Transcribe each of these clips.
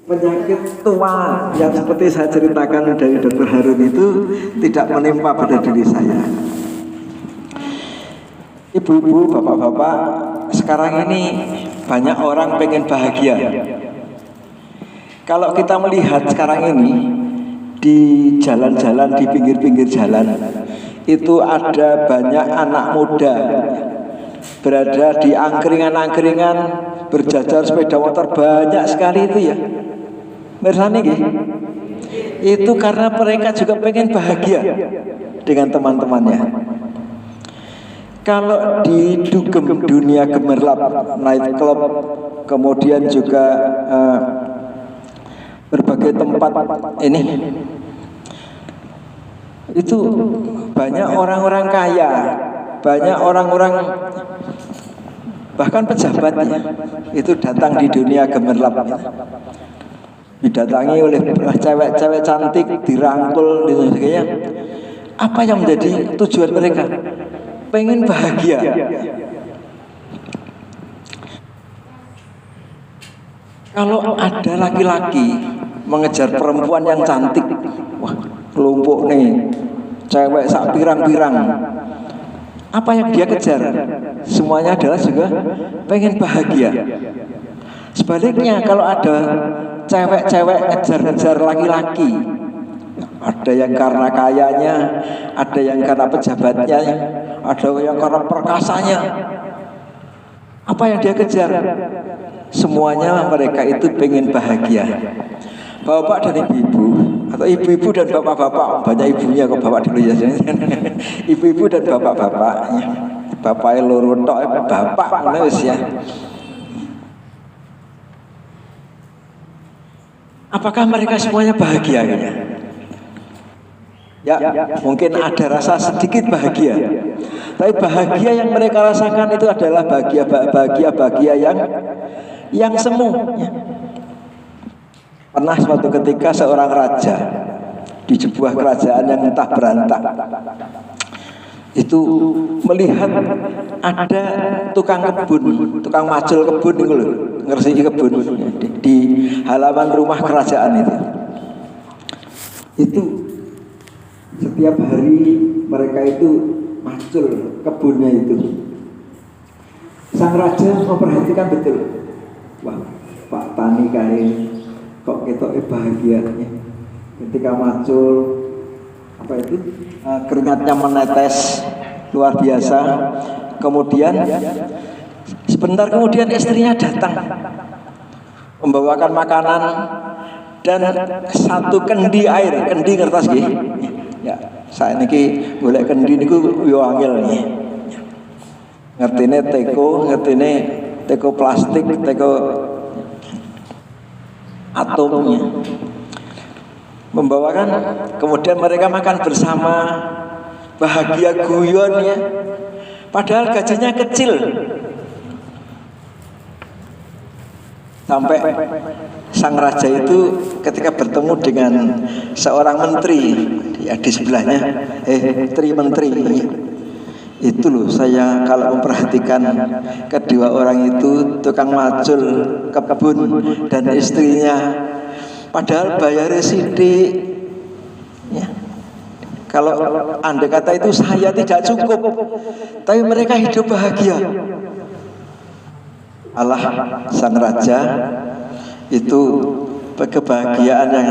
Penyakit tua yang seperti saya ceritakan dari Dr. Harun itu tidak menimpa pada diri saya. Ibu-ibu, bapak-bapak, sekarang ini banyak orang pengen bahagia. Kalau kita melihat sekarang ini di jalan-jalan, di pinggir-pinggir jalan, itu ada banyak anak muda berada di angkringan-angkringan, berjajar sepeda motor, banyak sekali itu ya. Mirsani nggih. Itu karena mereka juga pengen bahagia dengan teman-temannya. Kalau di dugem dunia gemerlap, night club, kemudian juga berbagai tempat ini, itu banyak orang-orang kaya, banyak orang-orang bahkan pejabatnya itu datang di dunia gemerlap, didatangi oleh cewek-cewek cantik, dirangkul dan sebagainya. Apa yang menjadi tujuan mereka? Pengen bahagia. Kalau ada laki-laki mengejar perempuan yang cantik, wah kelompok nih cewek sak pirang-pirang, apa yang dia kejar? Semuanya adalah juga pengen bahagia. Sebaliknya kalau ada cewek-cewek ngejar-ngejar laki-laki, ada yang karena kayanya, ada yang karena pejabatnya, ada yang karena perkasanya. Apa yang dia kejar? Semuanya mereka itu pengen bahagia. Bapak dan ibu-ibu, atau ibu-ibu dan bapak-bapak, banyak ibunya kok bapak dulu ya. Ibu-ibu dan bapak-bapak, bapak loro tok, bapak menulis ya. Apakah mereka semuanya bahagia? Ya, mungkin ada rasa sedikit bahagia. Tapi bahagia yang mereka rasakan itu adalah bahagia yang semu. Pernah suatu ketika seorang raja di sebuah kerajaan yang entah berantah itu melihat ada tukang kebun, tukang macul kebun itu loh, ngersiki kebun di halaman rumah kerajaan itu. Itu setiap hari mereka itu macul kebunnya itu. Sang raja memperhatikan betul. Wah, Pak Tani kae kok ketok bahagia ketika macul, apa itu keringatnya menetes luar biasa. Kemudian sebentar kemudian istrinya datang membawakan makanan dan satu kendi air, kendi kertas nggih. Ya, saya niki golek kendi niku yo angel nggih. Ngertine teko plastik, teko atomnya. Membawakan, kemudian mereka makan bersama, bahagia guyon ya. Padahal gajinya kecil. Sampai sang raja itu ketika bertemu dengan seorang menteri ya, di sebelahnya, menteri. Itu loh, saya kalau memperhatikan kedua orang itu, tukang macul kebun dan istrinya, padahal bayarnya sidik ya. Kalau andai kata itu saya tidak cukup, tapi mereka hidup bahagia. Allah sang raja itu kebahagiaan yang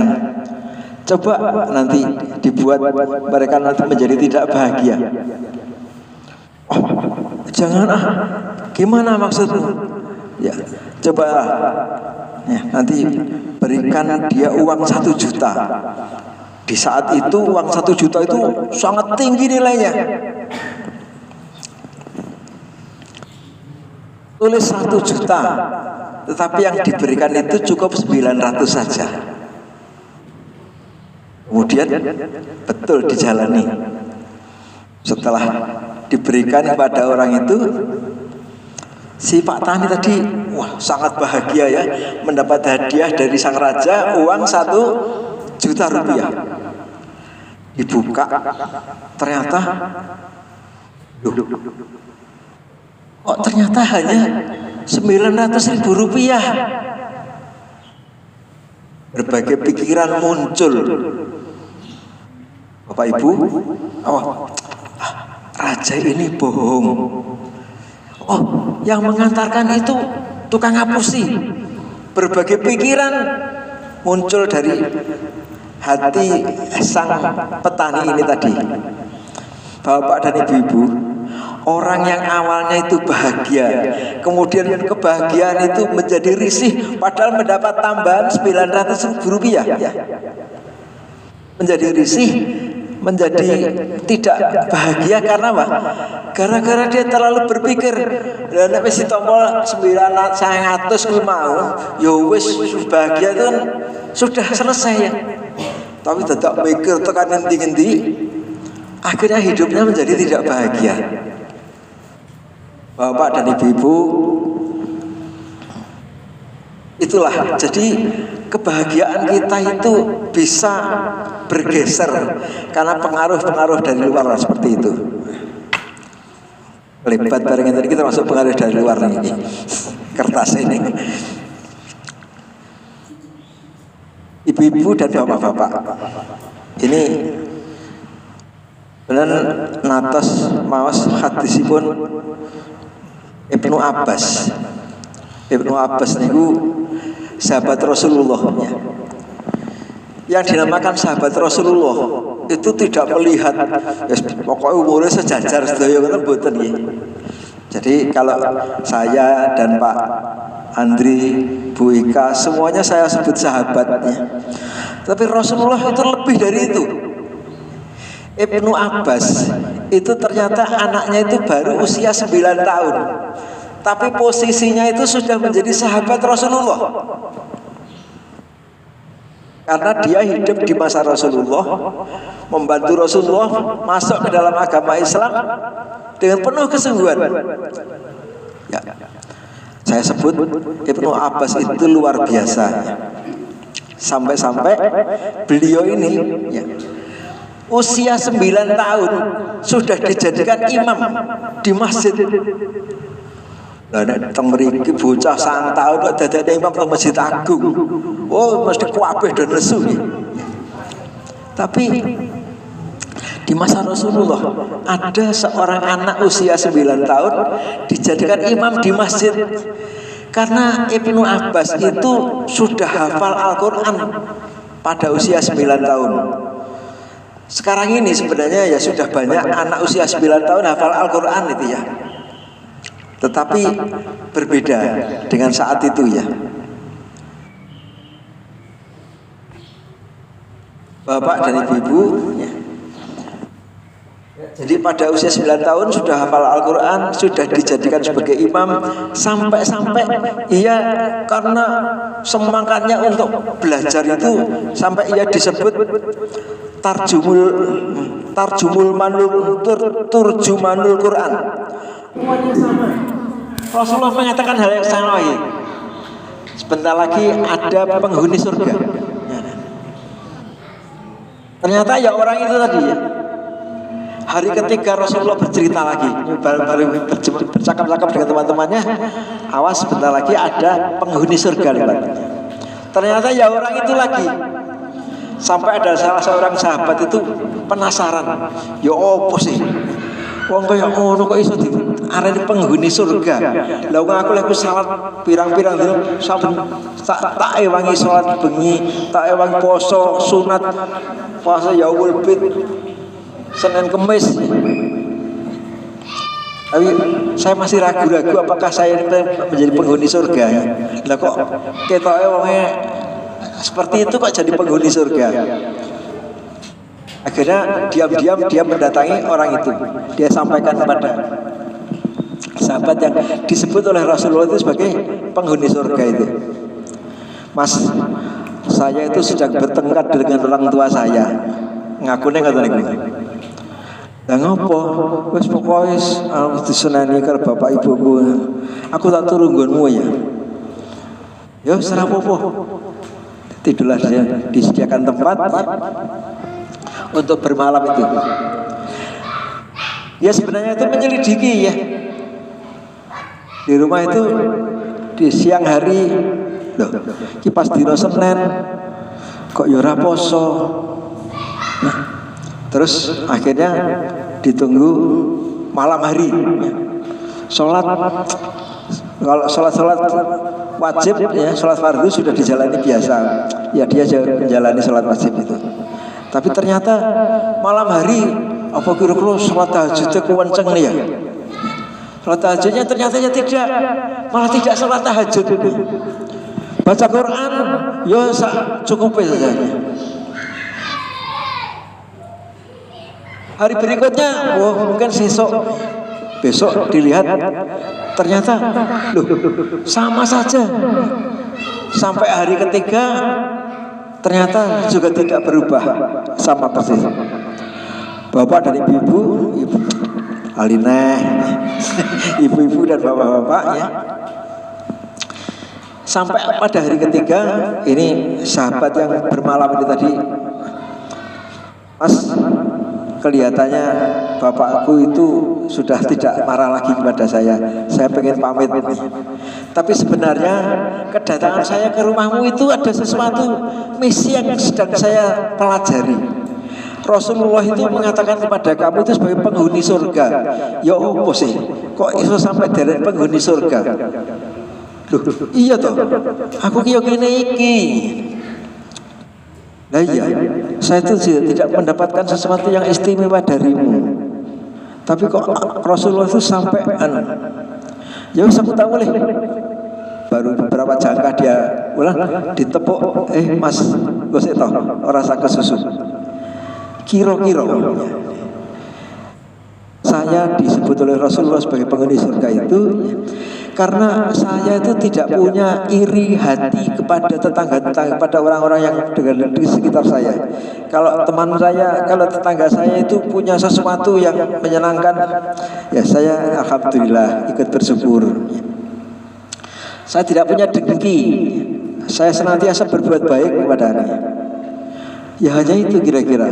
coba nanti dibuat mereka nanti menjadi tidak bahagia. Oh, jangan gimana maksudmu? Ya, coba ya, nanti berikan dia uang 1 juta. Di saat itu uang 1 juta itu sangat tinggi nilainya. Tulis 1 juta, tetapi yang diberikan itu cukup 900 saja. Kemudian betul dijalani. Setelah diberikan kepada orang itu, si Pak Tani tadi wah sangat bahagia ya, mendapat hadiah dari sang raja uang 1 juta rupiah. Dibuka, ternyata ternyata hanya 900.000 rupiah. berbagai pikiran muncul. Bapak Ibu, oh, raja ini bohong. Oh, yang mengantarkan itu tukang ngapusi. Berbagai pikiran muncul dari hati sang petani ini tadi. Bapak dan Ibu-ibu, orang yang awalnya itu bahagia, kemudian kebahagiaan itu menjadi risih, padahal mendapat tambahan 900.000 rupiah. Menjadi risih, menjadi tidak bahagia karena apa? Gara-gara dia terlalu berpikir, lah nek wis ditompol 900 kuwi mau, ya wis bahagia itu kan sudah selesai ya. Tapi tetap mikir tekan ngendi-ngendi, akhirnya hidupnya menjadi tidak bahagia. Bapak dan Ibu-ibu, itulah jadi kebahagiaan kita itu bisa bergeser karena pengaruh-pengaruh dari luar seperti itu. Lebat barengan tadi kita masuk pengaruh dari luar ini. Kertas ini. Ibu-ibu dan bapak-bapak, ini benar natos maos hadisipun Ibnu Abbas. Ibnu Abbas niku sahabat Rasulullah ya. Yang dinamakan sahabat Rasulullah itu tidak melihat ya, pokoknya umurnya sejajar sedaya ngoten mboten nggih. Jadi kalau saya dan Pak Andri, Bu Ika, semuanya saya sebut sahabatnya. Tapi Rasulullah itu lebih dari itu. Ibnu Abbas itu ternyata anaknya itu baru usia 9 tahun. Tapi posisinya itu sudah menjadi sahabat Rasulullah. Karena dia hidup di masa Rasulullah, membantu Rasulullah masuk ke dalam agama Islam dengan penuh kesungguhan. Ya. Saya sebut Ibnu Abbas itu luar biasa. Sampai-sampai beliau ini ya, usia 9 tahun sudah dijadikan imam di masjid. Lah nek teng mriki bocah 1 tahun kok dadane imam teng Masjid Agung. Oh, mesti kuwabeh dan lesu. Tapi di masa Rasulullah ada seorang anak usia 9 tahun dijadikan imam di masjid. Karena Ibnu Abbas itu sudah hafal Al-Quran pada usia 9 tahun. Sekarang ini sebenarnya ya sudah banyak anak usia 9 tahun hafal Al-Quran itu ya. Tetapi berbeda dengan saat itu ya. Bapak dan Ibu-ibu ya. Jadi pada usia 9 tahun sudah hafal Al-Quran, sudah dijadikan sebagai imam. Sampai-sampai ia karena semangatnya untuk belajar itu, sampai ia disebut turjumanul Quran. Semuanya sama. Rasulullah mengatakan hal yang sama. Sebentar lagi ada penghuni surga. Ternyata ya orang itu tadi ya. Hari ketiga Rasulullah bercerita lagi, baru bercakap-cakap dengan teman-temannya. Awas sebentar lagi ada penghuni surga lewat. Ternyata ya orang itu lagi. Sampai ada salah seorang sahabat itu penasaran. Ya opo sih? Wong kaya ngono kok iso diarani penghuni surga. Lah wong aku lek salat pirang-pirang dina saben tak ewangi salat bengi, tak ewangi poso sunat, puasa yaumul bid, Senin Kemis. Tapi saya masih ragu-ragu apakah saya menjadi penghuni surga. Lah kok ketoke wonge seperti itu kok jadi penghuni surga. Akhirnya diam-diam dia mendatangi orang itu. Dia sampaikan kepada sahabat yang disebut oleh Rasulullah itu sebagai penghuni surga itu. Mas, saya itu sedang bertengkar dengan orang tua saya. Ngakune ngoten niku. Lah ngopo? Wis pokoke aku diseneni karo bapak ibuku. Aku tak turu nggonmu ya. Ya wis ora apa-apa. Tidurlah dia, disediakan tempat untuk bermalam itu. Ya sebenarnya itu menyelidiki ya. Di rumah itu di siang hari, loh, kipas dino Senin kok ya ora poso. Nah, terus akhirnya ditunggu malam hari ya. Sholat, kalau sholat wajib ya, sholat fardu sudah dijalani biasa ya, dia menjalani sholat wajib itu. Tapi ternyata malam hari apa kira-kira sholat tahajudnya kewanceng nih ya. Sholat tahajudnya ternyata ya tidak, malah tidak sholat tahajud. Baca Quran ya cukup saja. Hari berikutnya, mungkin besok dilihat ternyata loh sama saja. Sampai hari ketiga ternyata juga tidak berubah, sama persis. Bapak dan ibu Alineh, ibu-ibu dan bapak-bapak ya. Sampai pada hari ketiga ini sahabat yang bermalam ini tadi, Mas, kelihatannya bapakku itu sudah tidak marah lagi kepada saya pengen pamit. Tapi sebenarnya kedatangan saya ke rumahmu itu ada sesuatu misi yang sedang saya pelajari. Rasulullah itu mengatakan kepada kamu itu sebagai penghuni surga. Ya apa sih, kok iso sampai dari penghuni surga? Loh, iya toh, aku kaya gini iki. Nah iya, saya itu tidak mendapatkan sesuatu yang istimewa darimu. Tapi kok Rasulullah itu sampai ya wis aku tahu leh. Baru beberapa jangkah dia ulang ditepuk, Mas, gosek toh ora sak susu. Kira-kira saya disebut oleh Rasulullah sebagai penghuni surga itu karena saya itu tidak punya iri hati kepada tetangga-tetangga, kepada orang-orang yang di sekitar saya. Kalau teman saya, kalau tetangga saya itu punya sesuatu yang menyenangkan, ya saya alhamdulillah ikut bersyukur. Saya tidak punya dengki, saya senantiasa berbuat baik kepadanya. Ya hanya itu kira-kira.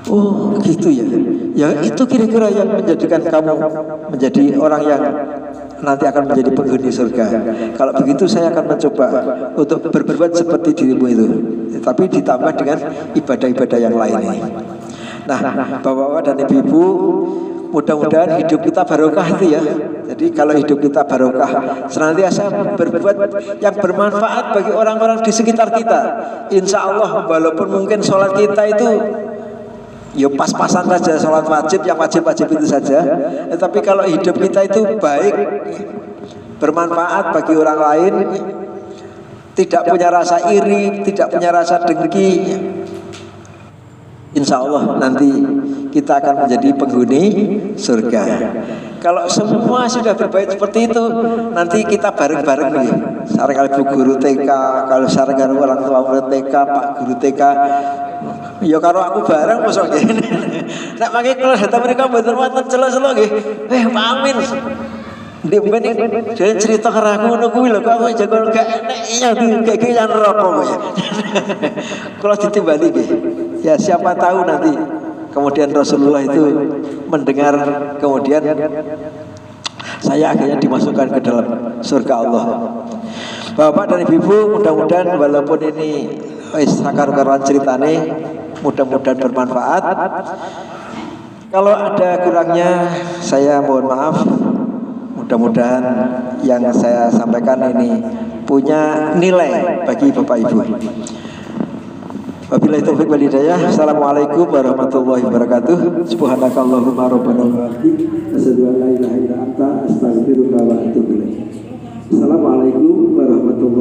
Oh gitu ya. Ya itu kira-kira yang menjadikan kamu menjadi orang yang nanti akan menjadi penghuni surga. Kalau begitu saya akan mencoba untuk berbuat seperti dirimu itu, tapi ditambah dengan ibadah-ibadah yang lain. Nah, bapak-bapak dan ibu-ibu, mudah-mudahan hidup kita barokah itu ya. Jadi kalau hidup kita barokah, senantiasa berbuat yang bermanfaat bagi orang-orang di sekitar kita. Insya Allah walaupun mungkin sholat kita itu ya pas-pasan saja, sholat wajib yang wajib-wajib itu saja. Tapi kalau hidup kita itu baik, bermanfaat bagi orang lain, tidak punya rasa iri, tidak punya rasa dengki, insya Allah nanti kita akan menjadi penghuni surga. Kalau semua sudah berbaik seperti itu, nanti kita bareng-bareng nih. Sareng kali Bu Guru TK, kalau sareng karo orang tua murid TK, Pak Guru TK, ya karo aku bareng mosok ngene. Nek mangke kalau datang mereka mboten wonten celo-celo nggih. Pak Amin. Ndek ben dhewe cerita karo aku ngono kuwi lho, kok aku jago gak enek ya iki yang rokok ya. Kalau ditimbali nggih. Ya siapa tahu nanti kemudian Rasulullah itu mendengar, kemudian saya akhirnya dimasukkan ke dalam surga Allah. Bapak dan Ibu, mudah-mudahan walaupun ini sakar-karuan ceritane, mudah-mudahan bermanfaat. Kalau ada kurangnya saya mohon maaf. Mudah-mudahan yang saya sampaikan ini punya nilai bagi Bapak Ibu. Wabillahi taufiq wal hidayah. Assalamualaikum warahmatullahi wabarakatuh. Subhanakallahumma rabbana wa bihamdika asyhadu an la ilaha illa anta astaghfiruka wa atubu ilaik. Assalamualaikum warahmatullahi wabarakatuh.